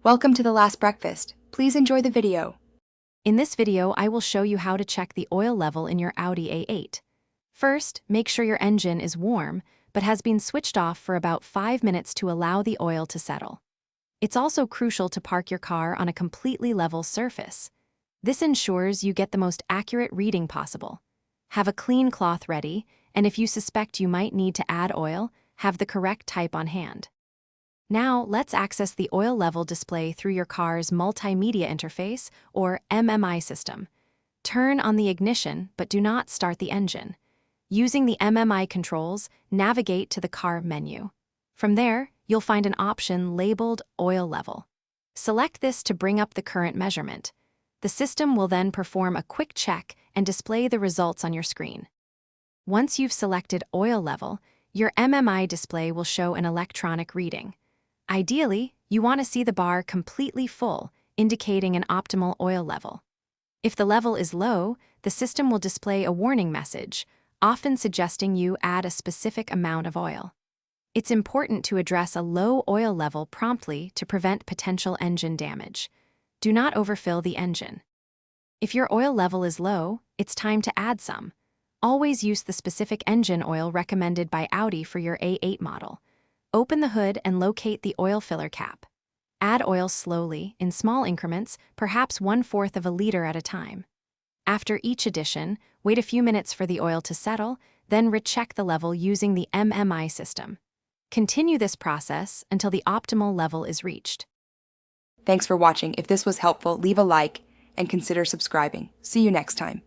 Welcome to the last breakfast. Please enjoy the video. In this video, I will show you how to check the oil level in your Audi A8. First, make sure your engine is warm, but has been switched off for about 5 minutes to allow the oil to settle. It's also crucial to park your car on a completely level surface. This ensures you get the most accurate reading possible. Have a clean cloth ready, and if you suspect you might need to add oil, have the correct type on hand. Now, let's access the oil level display through your car's multimedia interface, or MMI system. Turn on the ignition, but do not start the engine. Using the MMI controls, navigate to the car menu. From there, you'll find an option labeled Oil Level. Select this to bring up the current measurement. The system will then perform a quick check and display the results on your screen. Once you've selected Oil Level, your MMI display will show an electronic reading. Ideally, you want to see the bar completely full, indicating an optimal oil level. If the level is low, the system will display a warning message, often suggesting you add a specific amount of oil. It's important to address a low oil level promptly to prevent potential engine damage. Do not overfill the engine. If your oil level is low, it's time to add some. Always use the specific engine oil recommended by Audi for your A8 model. Open the hood and locate the oil filler cap. Add oil slowly, in small increments, perhaps 1/4 of a liter at a time. After each addition, wait a few minutes for the oil to settle, then recheck the level using the MMI system. Continue this process until the optimal level is reached. Thanks for watching. If this was helpful, leave a like and consider subscribing. See you next time.